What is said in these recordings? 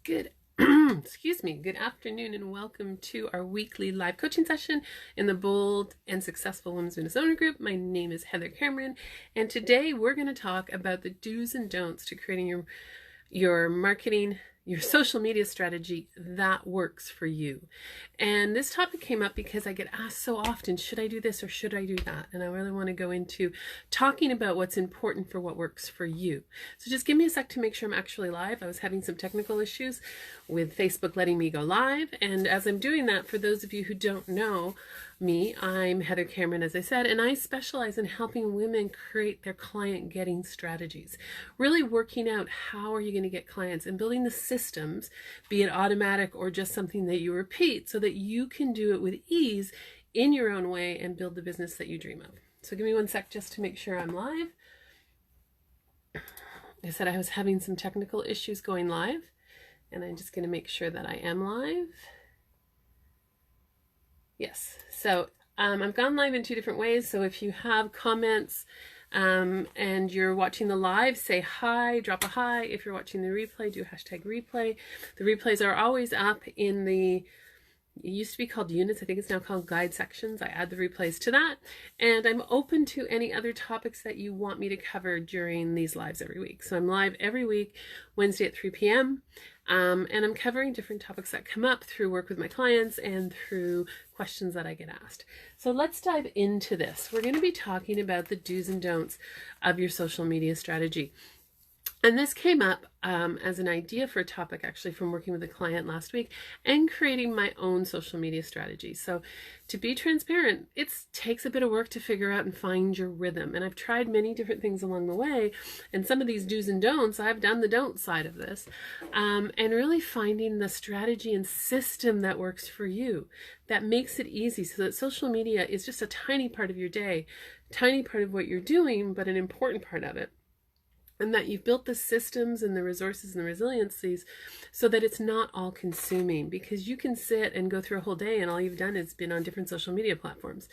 Good, excuse me, good afternoon and welcome to our weekly live coaching session in the Bold and Successful Women's Business Owner Group. My name is Heather Cameron, and today we're going to talk about the do's and don'ts to creating your marketing, your social media strategy that works for you. And this topic came up because I get asked so often, should I do this or should I do that? And I really want to go into talking about what's important for what works for you. So just give me a sec to make sure I'm actually live. I was having some technical issues with Facebook letting me go live. And as I'm doing that, for those of you who don't know me, I'm Heather Cameron, as I said, and I specialize in helping women create their client getting strategies, really working out how are you going to get clients and building the systems, be it automatic or just something that you repeat, so that you can do it with ease in your own way and build the business that you dream of. So give me one sec just to make sure I'm live. I said I was having some technical issues going live, and I'm just going to make sure that I am live. Yes, so I've gone live in two different ways. So if you have comments and you're watching the live, say hi, drop a hi. If you're watching the replay, do hashtag replay. The replays are always up in the, it used to be called units. I think it's now called guide sections. I add the replays to that. And I'm open to any other topics that you want me to cover during these lives every week. So I'm live every week, Wednesday at 3 p.m. And I'm covering different topics that come up through work with my clients and through questions that I get asked. So let's dive into this. We're going to be talking about the do's and don'ts of your social media strategy. And this came up as an idea for a topic actually from working with a client last week and creating my own social media strategy. So to be transparent, it takes a bit of work to figure out and find your rhythm. And I've tried many different things along the way. And some of these do's and don'ts, I've done the don't side of this. And really finding the strategy and system that works for you, that makes it easy, so that social media is just a tiny part of your day, tiny part of what you're doing, but an important part of it. And that you've built the systems and the resources and the resiliencies so that it's not all consuming, because you can sit and go through a whole day and all you've done is been on different social media platforms.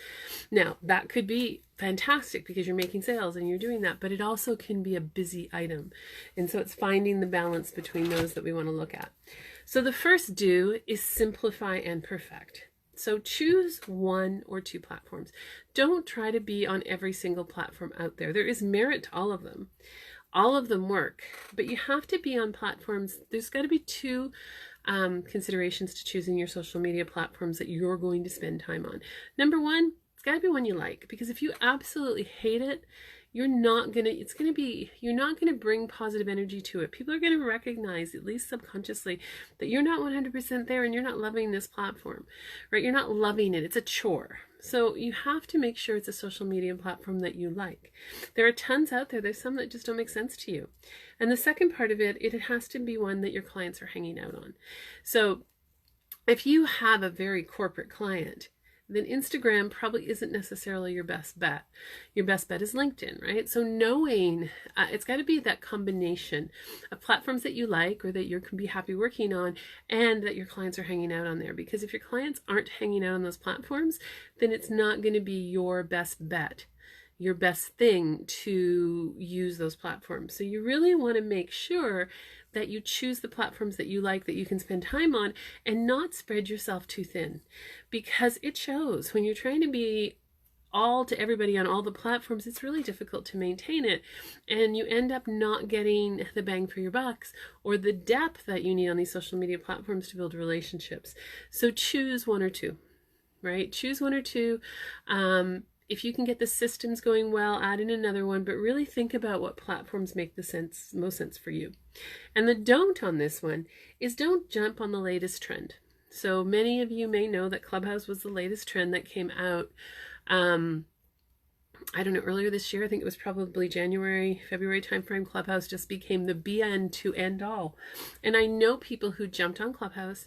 Now, that could be fantastic because you're making sales and you're doing that, but it also can be a busy item. And so it's finding the balance between those that we want to look at. So the first do is simplify and perfect. So choose one or two platforms. Don't try to be on every single platform out there. There is merit to all of them. All of them work, but you have to be on platforms. There's got to be two considerations to choosing your social media platforms that you're going to spend time on. Number one, it's got to be one you like, because if you absolutely hate it, you're not going to bring positive energy to it. People are going to recognize, at least subconsciously, that you're not 100% there and you're not loving this platform, right? You're not loving it. It's a chore. So you have to make sure it's a social media platform that you like. There are tons out there. There's some that just don't make sense to you. And the second part of it, it has to be one that your clients are hanging out on. So if you have a very corporate client, then Instagram probably isn't necessarily your best bet. Your best bet is LinkedIn, right? So knowing, it's got to be that combination of platforms that you like or that you can be happy working on and that your clients are hanging out on there. Because if your clients aren't hanging out on those platforms, then it's not going to be your best bet, your best thing to use those platforms. So you really want to make sure that you choose the platforms that you like, that you can spend time on, and not spread yourself too thin, because it shows when you're trying to be all to everybody on all the platforms. It's really difficult to maintain it, and you end up not getting the bang for your bucks or the depth that you need on these social media platforms to build relationships. So choose one or two, right? Choose one or two. If you can get the systems going well, add in another one, but really think about what platforms make the most sense for you. And the don't on this one is don't jump on the latest trend. So many of you may know that Clubhouse was the latest trend that came out. I don't know, earlier this year. I think it was probably January, February timeframe. Clubhouse just became the BN to end all. And I know people who jumped on Clubhouse,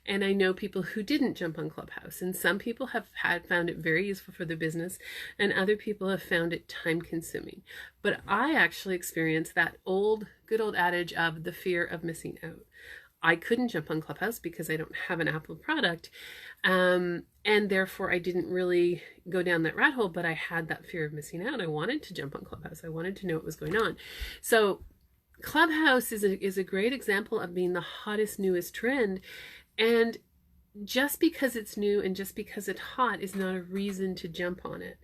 and I know people who didn't jump on Clubhouse. And some people have found it very useful for their business, and other people have found it time consuming. But I actually experienced that good old adage of the fear of missing out. I couldn't jump on Clubhouse because I don't have an Apple product. And therefore I didn't really go down that rat hole, but I had that fear of missing out. I wanted to jump on Clubhouse. I wanted to know what was going on. So Clubhouse is a great example of being the hottest, newest trend. And just because it's new and just because it's hot is not a reason to jump on it,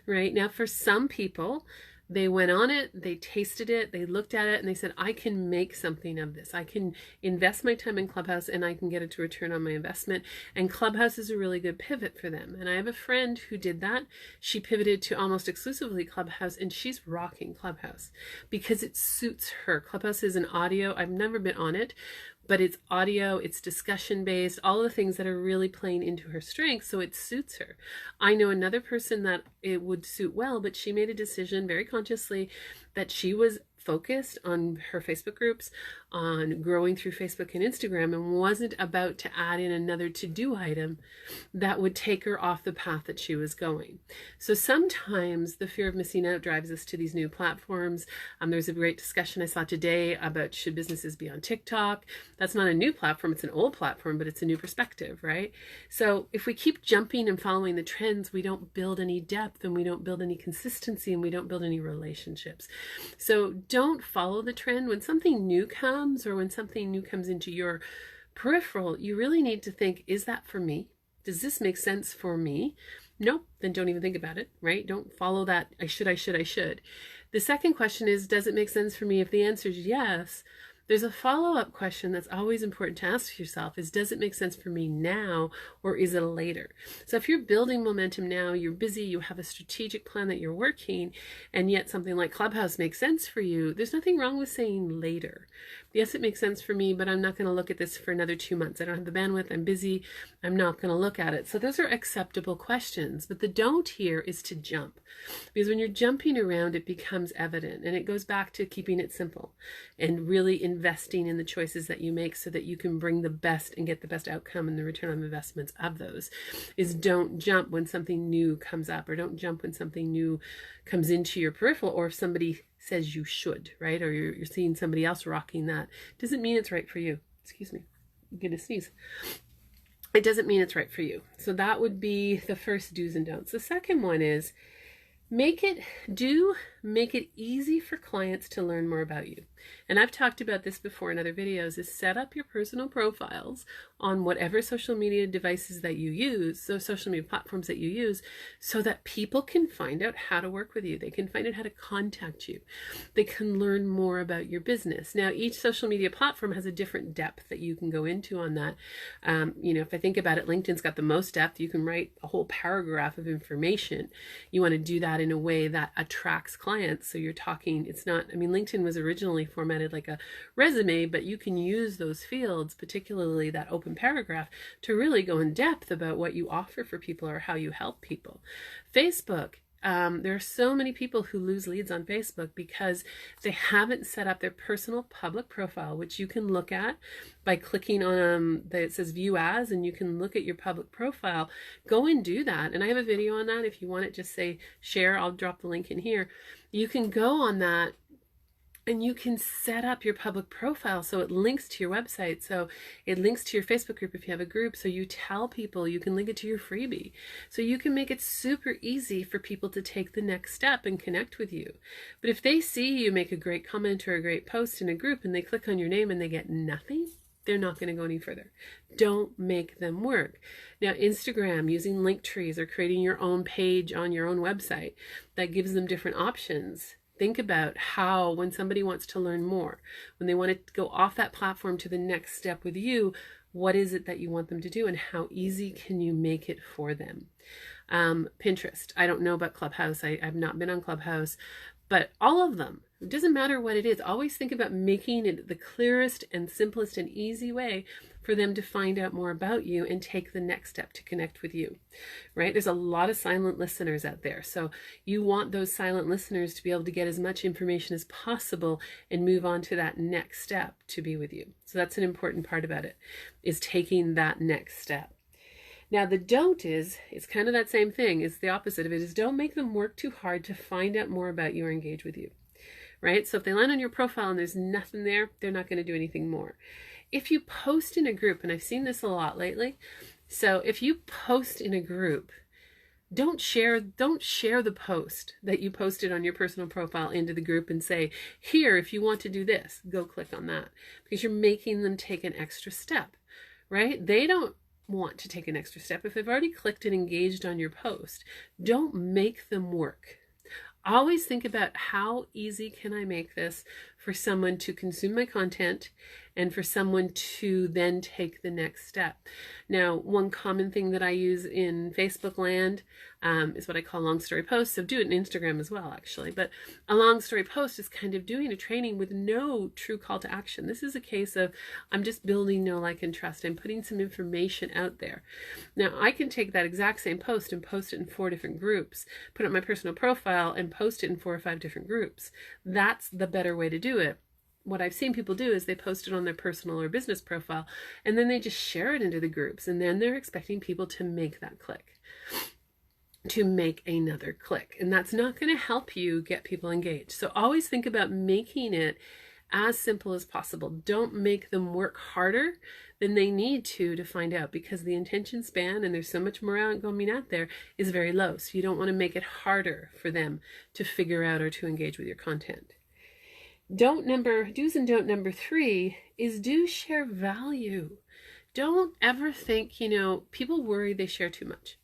right? Now, for some people, they went on it, they tasted it, they looked at it, and they said, I can make something of this. I can invest my time in Clubhouse and I can get a return on my investment. And Clubhouse is a really good pivot for them. And I have a friend who did that. She pivoted to almost exclusively Clubhouse, and she's rocking Clubhouse because it suits her. Clubhouse is an audio. I've never been on it, but it's audio, it's discussion based, all the things that are really playing into her strengths, so it suits her. I know another person that it would suit well, but she made a decision very consciously that she was focused on her Facebook groups, on growing through Facebook and Instagram, and wasn't about to add in another to-do item that would take her off the path that she was going. So sometimes the fear of missing out drives us to these new platforms. There's a great discussion I saw today about should businesses be on TikTok. That's not a new platform, it's an old platform, but it's a new perspective, right? So if we keep jumping and following the trends, we don't build any depth, and we don't build any consistency, and we don't build any relationships. So don't follow the trend. When something new comes, or when something new comes into your peripheral, you really need to think, is that for me? Does this make sense for me? Nope, then don't even think about it, right? Don't follow that I should. The second question is, does it make sense for me? If the answer is yes, there's a follow-up question that's always important to ask yourself is, does it make sense for me now, or is it later? So if you're building momentum now, you're busy, you have a strategic plan that you're working, and yet something like Clubhouse makes sense for you, there's nothing wrong with saying later. Yes, it makes sense for me, but I'm not going to look at this for another 2 months. I don't have the bandwidth, I'm busy, I'm not going to look at it. So those are acceptable questions, but the don't here is to jump. Because when you're jumping around, it becomes evident, and it goes back to keeping it simple and really investing in the choices that you make so that you can bring the best and get the best outcome and the return on investments of those. Is don't jump when something new comes up, or don't jump when something new comes into your peripheral, or if somebody says you should, right? Or you're seeing somebody else rocking that. Doesn't mean it's right for you. Excuse me, I'm gonna sneeze. It doesn't mean it's right for you. So that would be the first do's and don'ts. The second one is make it easy for clients to learn more about you. And I've talked about this before in other videos, is set up your personal profiles on whatever social media devices that you use, so social media platforms that you use, so that people can find out how to work with you. They can find out how to contact you. They can learn more about your business. Now, each social media platform has a different depth that you can go into on that. If I think about it, LinkedIn's got the most depth. You can write a whole paragraph of information. You want to do that in a way that attracts clients. So you're talking, LinkedIn was originally formatted like a resume, but you can use those fields, particularly that open paragraph, to really go in depth about what you offer for people or how you help people. Facebook, there are so many people who lose leads on Facebook because they haven't set up their personal public profile, which you can look at by clicking on it says view as, and you can look at your public profile. Go and do that. And I have a video on that. If you want it, just say share. I'll drop the link in here. You can go on that, and you can set up your public profile so it links to your website. So it links to your Facebook group if you have a group. So you tell people, you can link it to your freebie. So you can make it super easy for people to take the next step and connect with you. But if they see you make a great comment or a great post in a group and they click on your name and they get nothing, they're not going to go any further. Don't make them work. Now, Instagram, using link trees or creating your own page on your own website, that gives them different options. Think about how, when somebody wants to learn more, when they want to go off that platform to the next step with you, what is it that you want them to do, and how easy can you make it for them? Pinterest. I don't know about Clubhouse. I've not been on Clubhouse, but all of them, it doesn't matter what it is. Always think about making it the clearest and simplest and easy way for them to find out more about you and take the next step to connect with you, right? There's a lot of silent listeners out there. So you want those silent listeners to be able to get as much information as possible and move on to that next step to be with you. So that's an important part about it, is taking that next step. Now, the don't is, it's kind of that same thing. It's the opposite of it, is don't make them work too hard to find out more about you or engage with you, right? So if they land on your profile and there's nothing there, they're not going to do anything more. If you post in a group, and I've seen this a lot lately, so if you post in a group, don't share the post that you posted on your personal profile into the group and say, here, if you want to do this, go click on that, because you're making them take an extra step, right? They don't want to take an extra step. If they've already clicked and engaged on your post, don't make them work. Always think about, how easy can I make this for someone to consume my content and for someone to then take the next step. Now, one common thing that I use in Facebook land is what I call long story posts. So do it in Instagram as well, actually. But a long story post is kind of doing a training with no true call to action. This is a case of, I'm just building know, like, and trust. I'm putting some information out there. Now, I can take that exact same post and post it in 4 different groups, put it on my personal profile and post it in 4 or 5 different groups. That's the better way to do it. What I've seen people do is they post it on their personal or business profile, and then they just share it into the groups, and then they're expecting people to make that click, to make another click. And that's not going to help you get people engaged. So always think about making it as simple as possible. Don't make them work harder than they need to find out, because the attention span, and there's so much more going out there, is very low. So you don't want to make it harder for them to figure out or to engage with your content. Do's and don't number 3 is do share value. Don't ever think, people worry they share too much.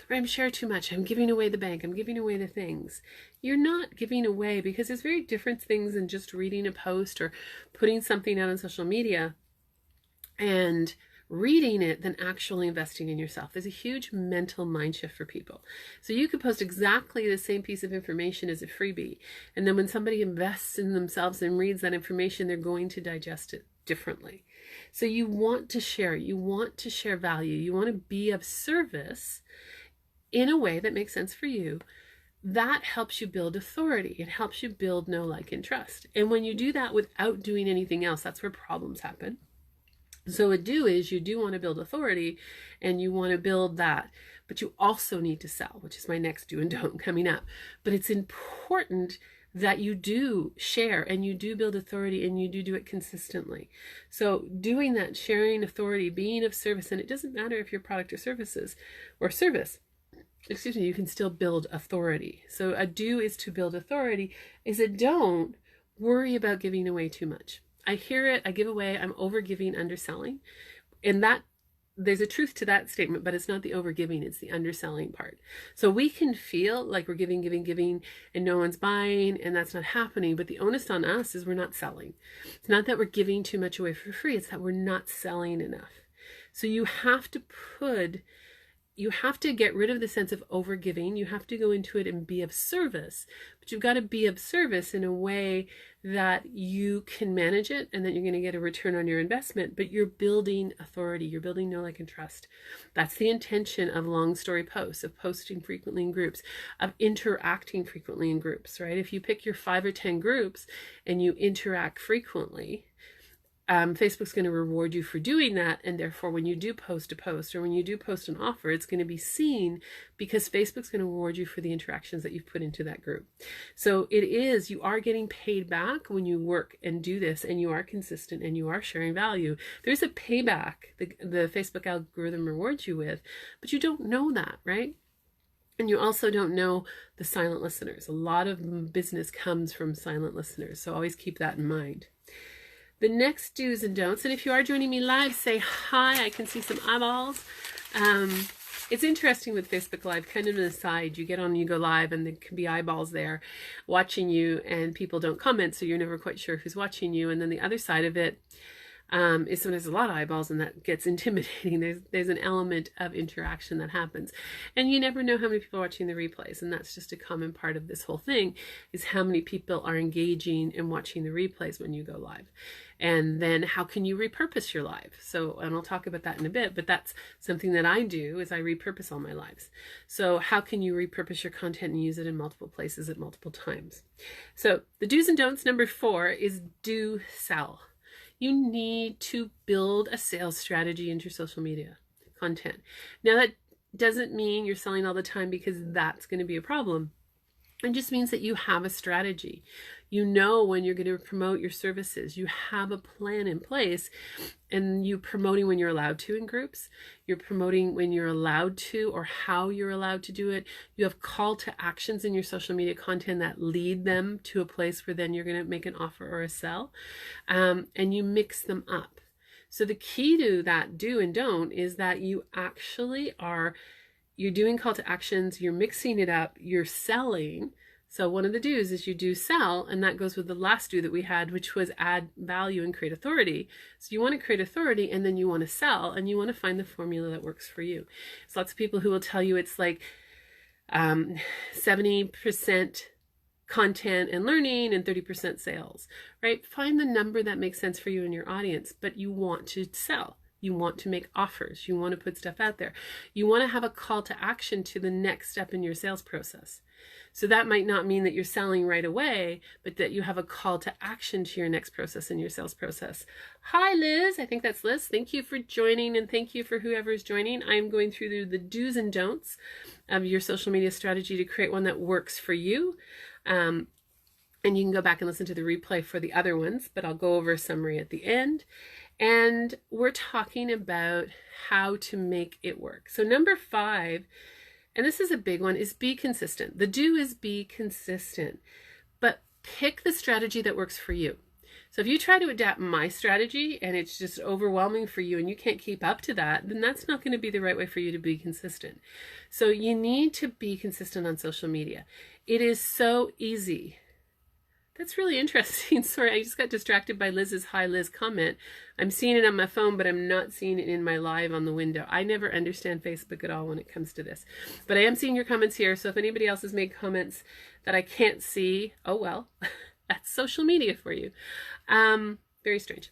Or I'm share too much. I'm giving away the bank. I'm giving away the things. You're not giving away, because there's very different things than just reading a post or putting something out on social media and reading it than actually investing in yourself. There's a huge mental mind shift for people. So you could post exactly the same piece of information as a freebie, and then when somebody invests in themselves and reads that information, they're going to digest it differently. So you want to share value. You want to be of service in a way that makes sense for you. That helps you build authority. It helps you build know, like, and trust. And when you do that without doing anything else, that's where problems happen. So a do is, you do want to build authority and you want to build that, but you also need to sell, which is my next do and don't coming up. But it's important that you do share and you do build authority and you do it consistently. So doing that, sharing authority, being of service, and it doesn't matter if your product or service, you can still build authority. So a do is to build authority. Is a don't, worry about giving away too much. I hear it, I give away, I'm over giving, underselling. And that, there's a truth to that statement, but it's not the over giving, it's the underselling part. So we can feel like we're giving, and no one's buying, and that's not happening. But the onus on us is we're not selling. It's not that we're giving too much away for free, it's that we're not selling enough. So you have to get rid of the sense of overgiving. You have to go into it and be of service, but you've got to be of service in a way that you can manage it and that you're going to get a return on your investment, but you're building authority. You're building know, like, and trust. That's the intention of long story posts, of posting frequently in groups, of interacting frequently in groups, right? If you pick your 5 or 10 groups and you interact frequently, Facebook's going to reward you for doing that, and therefore when you do post a post or when you do post an offer, it's going to be seen, because Facebook's going to reward you for the interactions that you've put into that group. So you are getting paid back when you work and do this, and you are consistent and you are sharing value. There's a payback the Facebook algorithm rewards you with, but you don't know that, right? And you also don't know the silent listeners. A lot of business comes from silent listeners, so always keep that in mind. The next do's and don'ts, and if you are joining me live, say hi. I can see some eyeballs. It's interesting with Facebook Live, kind of an aside. You get on, you go live, and there can be eyeballs there watching you, and people don't comment, so you're never quite sure who's watching you. And then the other side of it is sometimes a lot of eyeballs, and that gets intimidating. There's an element of interaction that happens, and you never know how many people are watching the replays, and that's just a common part of this whole thing, is how many people are engaging and watching the replays when you go live. And then how can you repurpose your live? So, and I'll talk about that in a bit, but that's something that I do, is I repurpose all my lives. So how can you repurpose your content and use it in multiple places at multiple times? So the do's and don'ts number 4 is do sell. You need to build a sales strategy into your social media content. Now, that doesn't mean you're selling all the time, because that's going to be a problem. It just means that you have a strategy. You know when you're going to promote your services. You have a plan in place, and you're promoting when you're allowed to in groups. You're promoting when you're allowed to or how you're allowed to do it. You have call to actions in your social media content that lead them to a place where then you're going to make an offer or a sell, and you mix them up. So the key to that do and don't is that you actually you're doing call to actions, you're mixing it up, you're selling. So one of the do's is you do sell, and that goes with the last do that we had, which was add value and create authority. So you want to create authority, and then you want to sell, and you want to find the formula that works for you. There's lots of people who will tell you it's like 70% content and learning and 30% sales, right? Find the number that makes sense for you and your audience, but you want to sell. You want to make offers. You want to put stuff out there. You want to have a call to action to the next step in your sales process. So that might not mean that you're selling right away, but that you have a call to action to your next process in your sales process. Hi, Liz. I think that's Liz. Thank you for joining, and thank you for whoever is joining. I'm going through the do's and don'ts of your social media strategy to create one that works for you. And you can go back and listen to the replay for the other ones, but I'll go over a summary at the end. And we're talking about how to make it work. So number 5, and this is a big one, is be consistent. The do is be consistent, but pick the strategy that works for you. So if you try to adapt my strategy and it's just overwhelming for you and you can't keep up to that, then that's not going to be the right way for you to be consistent. So you need to be consistent on social media. It is so easy. That's really interesting. Sorry, I just got distracted by Liz's Hi Liz comment. I'm seeing it on my phone, but I'm not seeing it in my live on the window. I never understand Facebook at all when it comes to this. But I am seeing your comments here, so if anybody else has made comments that I can't see, oh well, that's social media for you. Very strange.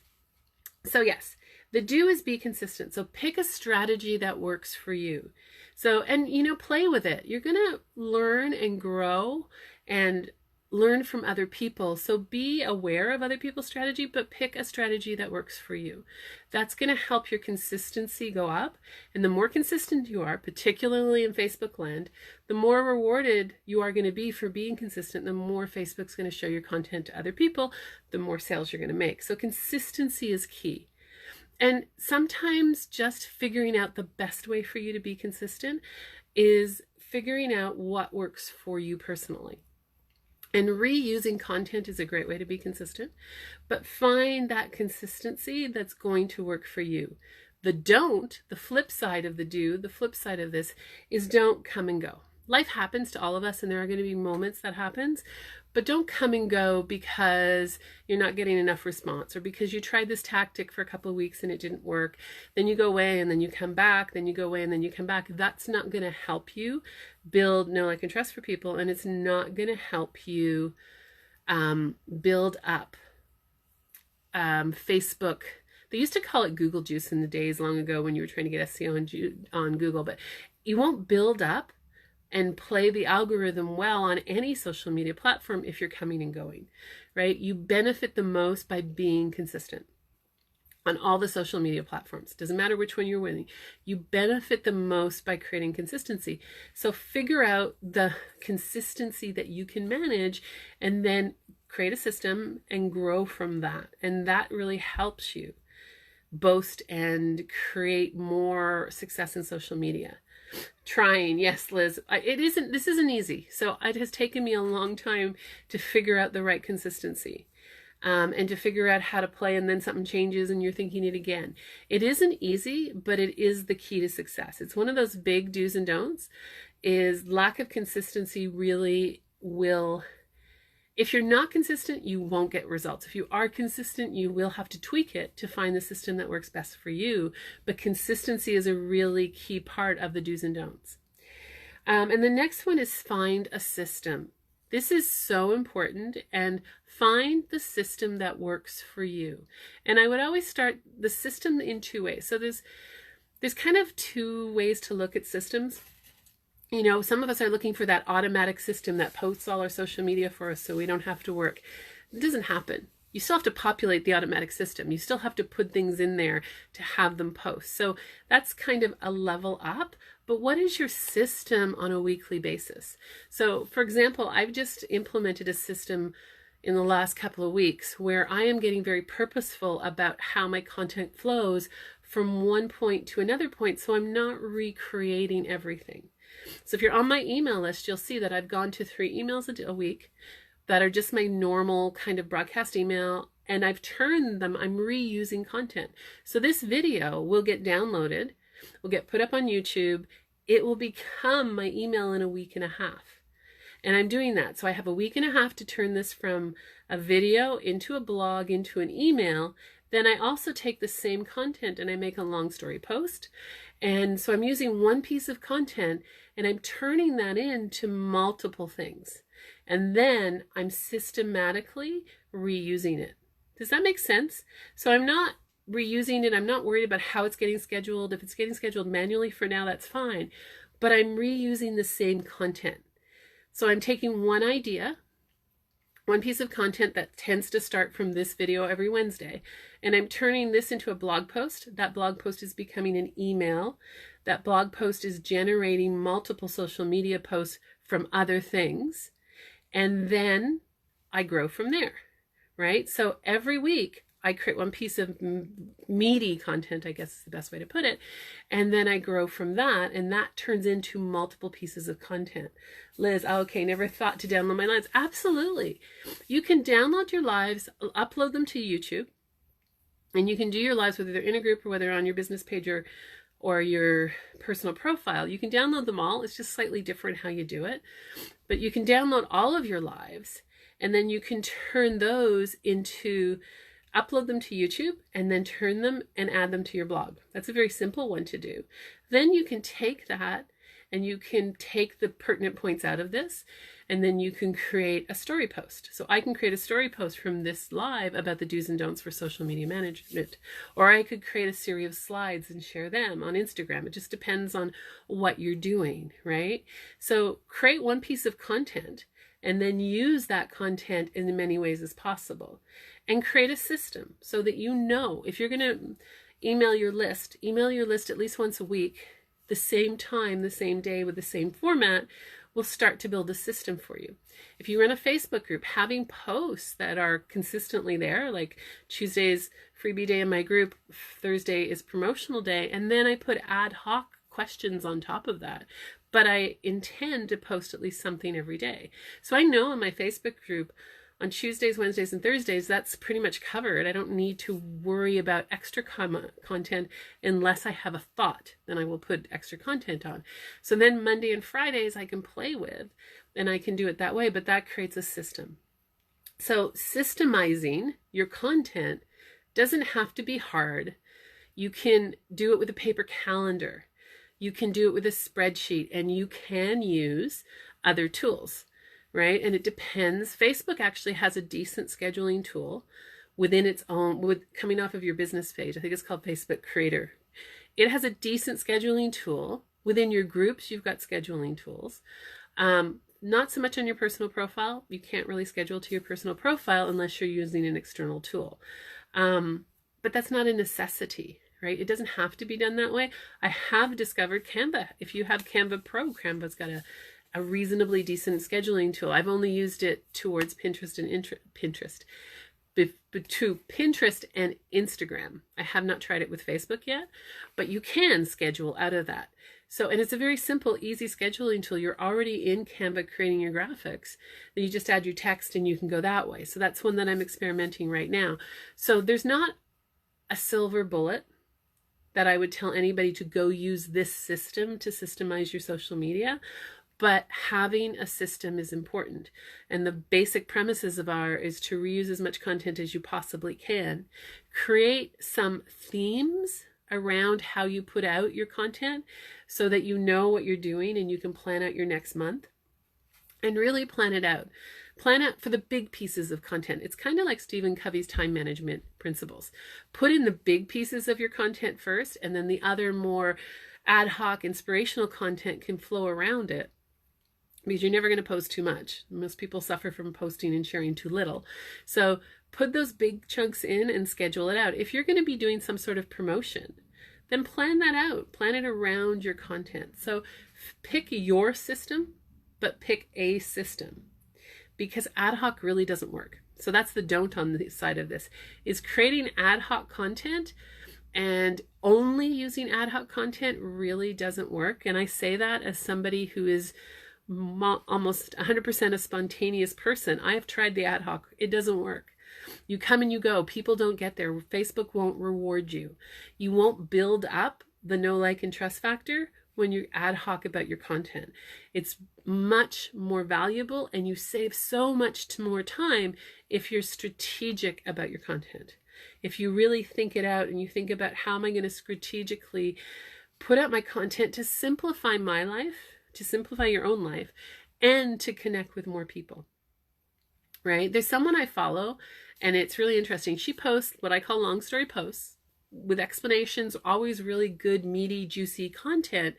So yes, the do is be consistent. So pick a strategy that works for you. So, and play with it. You're going to learn and grow and learn from other people. So be aware of other people's strategy, but pick a strategy that works for you. That's going to help your consistency go up. And the more consistent you are, particularly in Facebook land, the more rewarded you are going to be for being consistent. The more Facebook's going to show your content to other people, the more sales you're going to make. So consistency is key. And sometimes just figuring out the best way for you to be consistent is figuring out what works for you personally. And reusing content is a great way to be consistent, but find that consistency that's going to work for you. The don't, the flip side of the do, the flip side of this is don't come and go. Life happens to all of us, and there are going to be moments that happens, but don't come and go because you're not getting enough response, or because you tried this tactic for a couple of weeks and it didn't work. Then you go away and then you come back, then you go away and then you come back. That's not going to help you build know, like, and trust for people, and it's not going to help you build up Facebook. They used to call it Google juice in the days long ago when you were trying to get SEO on Google, but you won't build up and play the algorithm well on any social media platform if you're coming and going, right? You benefit the most by being consistent on all the social media platforms. Doesn't matter which one you're winning. You benefit the most by creating consistency. So figure out the consistency that you can manage and then create a system and grow from that. And that really helps you boast and create more success in social media. Trying, yes, Liz. This isn't easy. So it has taken me a long time to figure out the right consistency, and to figure out how to play, and then something changes and you're thinking it again. It isn't easy, but it is the key to success. It's one of those big do's and don'ts. Is lack of consistency really will. If you're not consistent, you won't get results. If you are consistent, you will have to tweak it to find the system that works best for you. But consistency is a really key part of the do's and don'ts. And the next one is find a system. This is so important, and find the system that works for you. And I would always start the system in 2 ways. So there's kind of 2 ways to look at systems. Some of us are looking for that automatic system that posts all our social media for us so we don't have to work. It doesn't happen. You still have to populate the automatic system. You still have to put things in there to have them post. So that's kind of a level up. But what is your system on a weekly basis? So for example, I've just implemented a system in the last couple of weeks where I am getting very purposeful about how my content flows from one point to another point, so I'm not recreating everything. So if you're on my email list, you'll see that I've gone to 3 emails a week that are just my normal kind of broadcast email, and I've turned them, I'm reusing content. So this video will get downloaded, will get put up on YouTube, it will become my email in a week and a half. And I'm doing that. So I have a week and a half to turn this from a video into a blog, into an email. Then I also take the same content and I make a long story post. And so I'm using one piece of content and I'm turning that into multiple things. And then I'm systematically reusing it. Does that make sense? So I'm not reusing it. I'm not worried about how it's getting scheduled. If it's getting scheduled manually for now, that's fine. But I'm reusing the same content. So I'm taking one idea, one piece of content that tends to start from this video every Wednesday, and I'm turning this into a blog post. That blog post is becoming an email. That blog post is generating multiple social media posts from other things. And then I grow from there, right? So every week I create one piece of meaty content, I guess is the best way to put it, and then I grow from that, and that turns into multiple pieces of content. Liz, okay, never thought to download my lives. Absolutely. You can download your lives, upload them to YouTube, and you can do your lives whether they're in a group or whether on your business page or your personal profile. You can download them all. It's just slightly different how you do it. But you can download all of your lives, and then you can turn those into upload them to YouTube and then turn them and add them to your blog. That's a very simple one to do. Then you can take that and you can take the pertinent points out of this, and then you can create a story post. So I can create a story post from this live about the do's and don'ts for social media management, or I could create a series of slides and share them on Instagram. It just depends on what you're doing, right? So create one piece of content and then use that content in as many ways as possible. And create a system so that you know if you're going to email your list at least once a week, the same time, the same day, with the same format, will start to build a system for you. If you run a Facebook group, having posts that are consistently there, like Tuesday's freebie day in my group, Thursday is promotional day, and then I put ad hoc questions on top of that. But I intend to post at least something every day. So I know in my Facebook group, on Tuesdays, Wednesdays, and Thursdays, that's pretty much covered. I don't need to worry about extra content unless I have a thought. Then I will put extra content on. So then Monday and Fridays I can play with, and I can do it that way, but that creates a system. So systemizing your content doesn't have to be hard. You can do it with a paper calendar. You can do it with a spreadsheet, and you can use other tools. Right? And it depends. Facebook actually has a decent scheduling tool within its own, coming off of your business page. I think it's called Facebook Creator. It has a decent scheduling tool. Within your groups, you've got scheduling tools. Not so much on your personal profile. You can't really schedule to your personal profile unless you're using an external tool. But that's not a necessity, right? It doesn't have to be done that way. I have discovered Canva. If you have Canva Pro, Canva's got a reasonably decent scheduling tool. I've only used it towards Pinterest and Instagram. I have not tried it with Facebook yet, but you can schedule out of that. So, and it's a very simple, easy scheduling tool. You're already in Canva creating your graphics. Then you just add your text and you can go that way. So that's one that I'm experimenting right now. So there's not a silver bullet that I would tell anybody to go use this system to systemize your social media. But having a system is important. And the basic premises of is to reuse as much content as you possibly can. Create some themes around how you put out your content so that you know what you're doing and you can plan out your next month. And really plan it out. Plan out for the big pieces of content. It's kind of like Stephen Covey's time management principles. Put in the big pieces of your content first, and then the other more ad hoc inspirational content can flow around it. Because you're never going to post too much. Most people suffer from posting and sharing too little. So put those big chunks in and schedule it out. If you're going to be doing some sort of promotion, then plan that out. Plan it around your content. So pick your system, but pick a system. Because ad hoc really doesn't work. So that's the don't on the side of this, is creating ad hoc content, and only using ad hoc content really doesn't work. And I say that as somebody who is almost 100% a spontaneous person. I have tried the ad hoc. It doesn't work. You come and you go. People don't get there. Facebook won't reward you. You won't build up the know, like, and trust factor when you're ad hoc about your content. It's much more valuable, and you save so much more time if you're strategic about your content. If you really think it out and you think about, how am I going to strategically put out my content to simplify my life, to simplify your own life, and to connect with more people, right? There's someone I follow, and it's really interesting. She posts what I call long story posts with explanations, always really good, meaty, juicy content.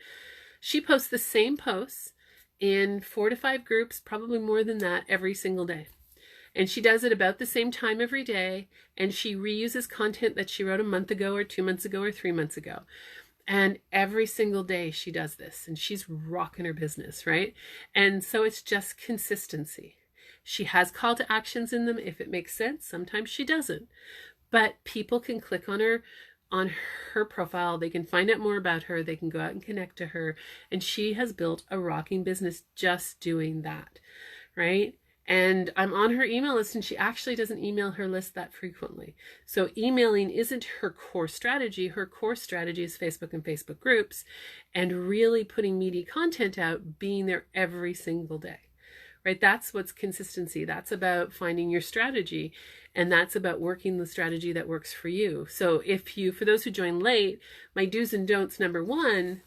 She posts the same posts in 4 to 5 groups, probably more than that, every single day. And she does it about the same time every day, and she reuses content that she wrote a month ago or 2 months ago or 3 months ago. And every single day she does this, and she's rocking her business, right? And so it's just consistency. She has call to actions in them if it makes sense. Sometimes she doesn't. But people can click on her profile. They can find out more about her. They can go out and connect to her. And she has built a rocking business just doing that, right? And I'm on her email list, and she actually doesn't email her list that frequently. So emailing isn't her core strategy. Her core strategy is Facebook and Facebook groups, and really putting meaty content out, being there every single day, right? That's what's consistency. That's about finding your strategy, and that's about working the strategy that works for you. So for those who joined late, my do's and don'ts, number 1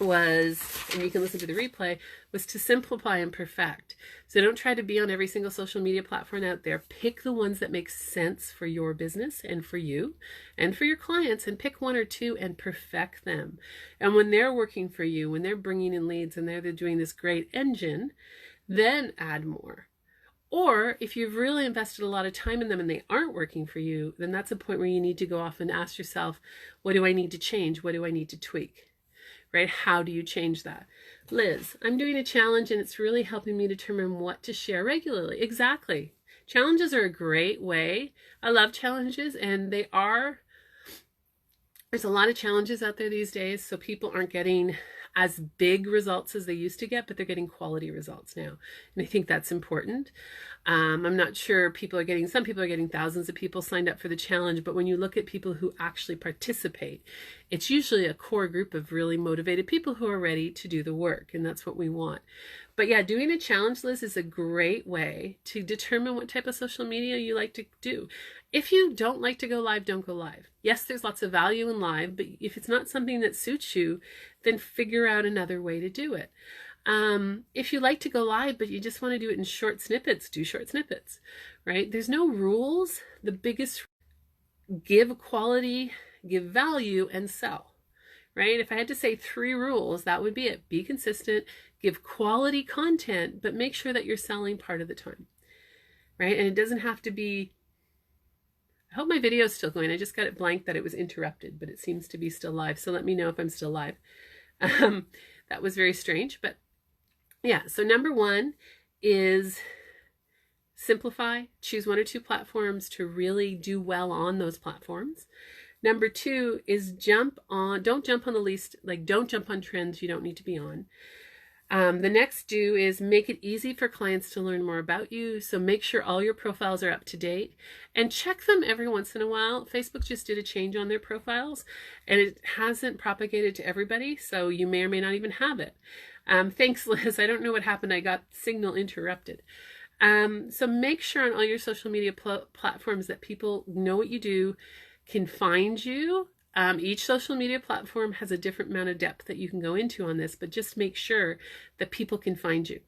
was, and you can listen to the replay, was to simplify and perfect. So don't try to be on every single social media platform out there. Pick the ones that make sense for your business and for you and for your clients, and pick 1 or 2 and perfect them. And when they're working for you, when they're bringing in leads and they're doing this great engine, then add more. Or if you've really invested a lot of time in them and they aren't working for you, then that's a point where you need to go off and ask yourself, what do I need to change? What do I need to tweak? Right? How do you change that? Liz, I'm doing a challenge, and it's really helping me determine what to share regularly. Exactly. Challenges are a great way. I love challenges, and there's a lot of challenges out there these days, so people aren't getting as big results as they used to get, but they're getting quality results now. And I think that's important. I'm not sure some people are getting thousands of people signed up for the challenge, but when you look at people who actually participate, it's usually a core group of really motivated people who are ready to do the work, and that's what we want. But yeah, doing a challenge, Liz, is a great way to determine what type of social media you like to do. If you don't like to go live, don't go live. Yes, there's lots of value in live, but if it's not something that suits you, then figure out another way to do it. If you like to go live, but you just want to do it in short snippets, do short snippets, right? There's no rules. The biggest, give quality, give value, and sell, right? If I had to say 3 rules, that would be it. Be consistent, give quality content, but make sure that you're selling part of the time, right? And it doesn't have to be, I hope my video is still going. I just got it blank that it was interrupted, but it seems to be still live. So let me know if I'm still live. That was very strange, but yeah. So number 1 is simplify, choose 1 or 2 platforms to really do well on those platforms. Number 2 is don't jump on don't jump on trends you don't need to be on. The next do is make it easy for clients to learn more about you. So make sure all your profiles are up to date, and check them every once in a while. Facebook just did a change on their profiles, and it hasn't propagated to everybody, so you may or may not even have it. Thanks, Liz. I don't know what happened. I got signal interrupted. So make sure on all your social media platforms that people know what you do, can find you. Each social media platform has a different amount of depth that you can go into on this, but just make sure that people can find you.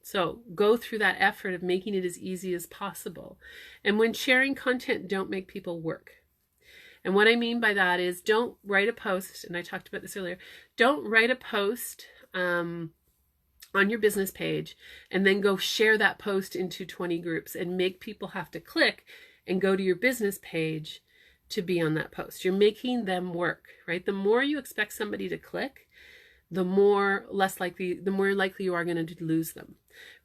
So go through that effort of making it as easy as possible. And when sharing content, don't make people work. And what I mean by that is, don't write a post, and I talked about this earlier, don't write a post on your business page and then go share that post into 20 groups and make people have to click and go to your business page to be on that post. You're making them work, right? The more you expect somebody to click, the more likely you are going to lose them,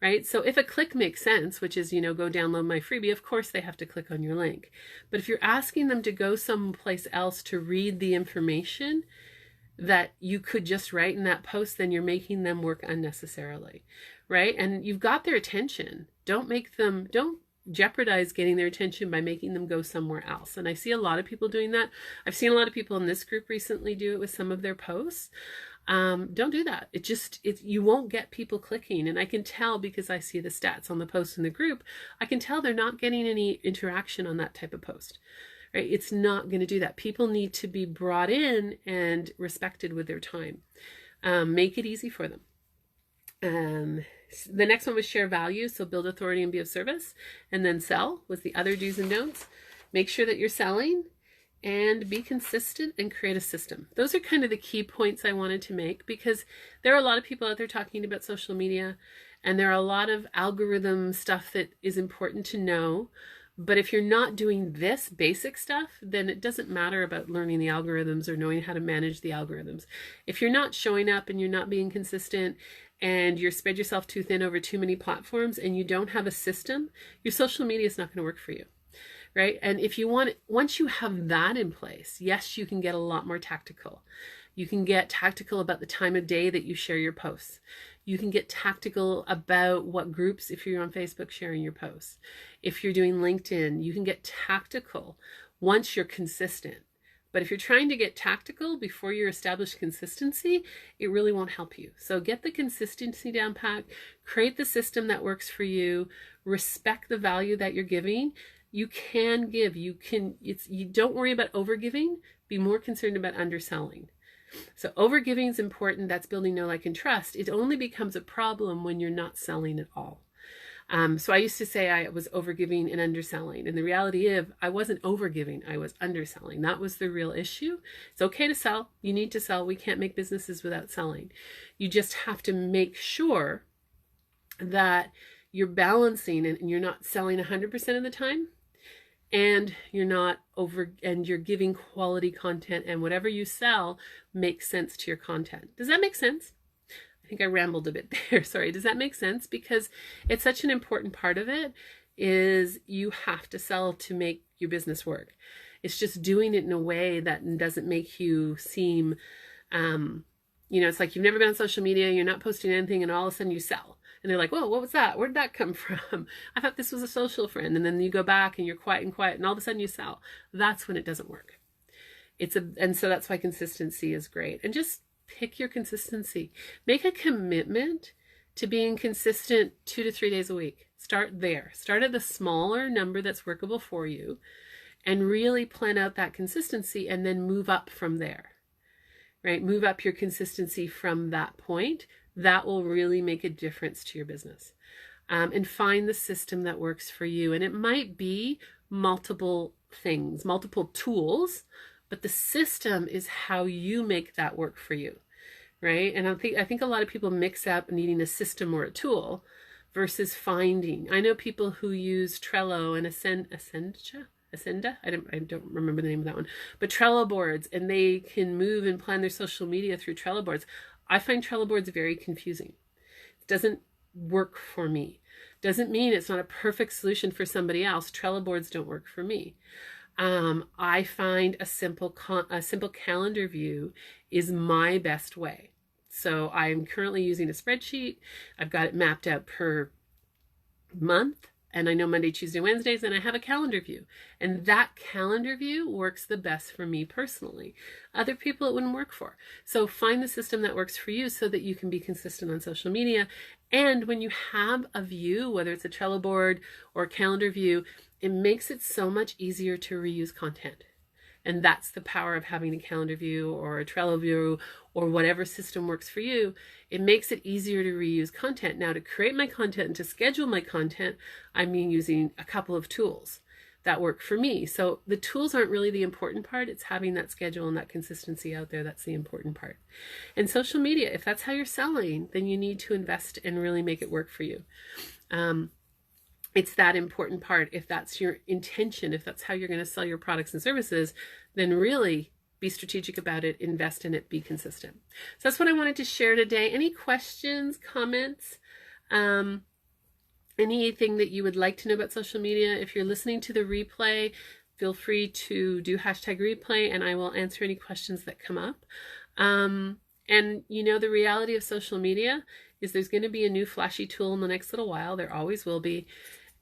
right? So if a click makes sense, which is, go download my freebie, of course they have to click on your link. But if you're asking them to go someplace else to read the information that you could just write in that post, then you're making them work unnecessarily, right? And you've got their attention. Don't jeopardize getting their attention by making them go somewhere else. And I see a lot of people doing that. I've seen a lot of people in this group recently do it with some of their posts. Don't do that. You won't get people clicking. And I can tell because I see the stats on the posts in the group, I can tell they're not getting any interaction on that type of post, right? It's not going to do that. People need to be brought in and respected with their time. Make it easy for them. The next one was share value. So build authority and be of service, and then sell was the other do's and don'ts. Make sure that you're selling and be consistent and create a system. Those are kind of the key points I wanted to make, because there are a lot of people out there talking about social media, and there are a lot of algorithm stuff that is important to know. But if you're not doing this basic stuff, then it doesn't matter about learning the algorithms or knowing how to manage the algorithms. If you're not showing up and you're not being consistent and you're spread yourself too thin over too many platforms and you don't have a system, your social media is not going to work for you, right? And if you once you have that in place, yes, you can get a lot more tactical. You can get tactical about the time of day that you share your posts. You can get tactical about what groups, if you're on Facebook, sharing your posts. If you're doing LinkedIn, you can get tactical once you're consistent. But if you're trying to get tactical before you establish consistency, it really won't help you. So get the consistency down pat, create the system that works for you, respect the value that you're giving. You can give, you don't worry about overgiving, be more concerned about underselling. So overgiving is important. That's building know, like, and trust. It only becomes a problem when you're not selling at all. So I used to say I was overgiving and underselling. And the reality is I wasn't overgiving, I was underselling. That was the real issue. It's okay to sell. You need to sell. We can't make businesses without selling. You just have to make sure that you're balancing and you're not selling 100% of the time. And you're giving quality content, and whatever you sell makes sense to your content. Does that make sense? I think I rambled a bit there. Sorry. Does that make sense? Because it's such an important part of it is you have to sell to make your business work. It's just doing it in a way that doesn't make you seem, it's like you've never been on social media, you're not posting anything, and all of a sudden you sell. And they're like, whoa, what was that? Where did that come from? I thought this was a social friend. And then you go back and you're quiet, and all of a sudden you sell. That's when it doesn't work. And so that's why consistency is great. And just pick your consistency. Make a commitment to being consistent 2 to 3 days a week. Start there. Start at the smaller number that's workable for you and really plan out that consistency, and then move up from there, right? Move up your consistency from that point. That will really make a difference to your business. And find the system that works for you. And it might be multiple things, multiple tools, but the system is how you make that work for you, right? And I think a lot of people mix up needing a system or a tool versus finding. I know people who use Trello and Ascenda? I don't remember the name of that one, but Trello boards, and they can move and plan their social media through Trello boards. I find Trello boards very confusing. It doesn't work for me. Doesn't mean it's not a perfect solution for somebody else. Trello boards don't work for me. I find a simple calendar view is my best way. So I'm currently using a spreadsheet. I've got it mapped out per month. And I know Monday, Tuesday, Wednesdays, and I have a calendar view. And that calendar view works the best for me personally. Other people it wouldn't work for. So find the system that works for you so that you can be consistent on social media. And when you have a view, whether it's a Trello board or a calendar view, it makes it so much easier to reuse content. And that's the power of having a calendar view or a Trello view or whatever system works for you. It makes it easier to reuse content. Now, to create my content and to schedule my content, I'm using a couple of tools that work for me. So the tools aren't really the important part. It's having that schedule and that consistency out there. That's the important part. And social media, if that's how you're selling, then you need to invest and really make it work for you. It's that important part. If that's your intention, if that's how you're going to sell your products and services, then really be strategic about it, invest in it, be consistent. So that's what I wanted to share today. Any questions, comments, anything that you would like to know about social media? If you're listening to the replay, feel free to do hashtag replay and I will answer any questions that come up. And you know, the reality of social media is there's going to be a new flashy tool in the next little while. There always will be.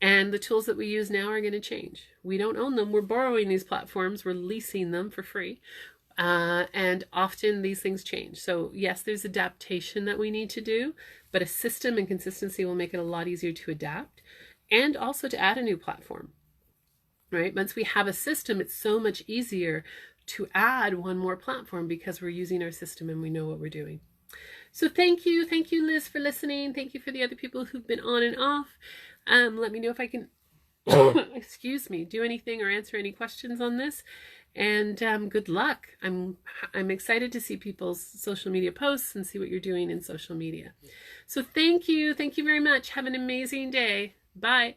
And the tools that we use now are going to change. We don't own them. We're borrowing these platforms. We're leasing them for free. And often these things change. So yes, there's adaptation that we need to do, but a system and consistency will make it a lot easier to adapt and also to add a new platform, right? Once we have a system, it's so much easier to add one more platform because we're using our system and we know what we're doing. So thank you, Liz, for listening. Thank you for the other people who've been on and off. Let me know if I can, excuse me, do anything or answer any questions on this. And good luck. I'm excited to see people's social media posts and see what you're doing in social media. So thank you very much. Have an amazing day. Bye.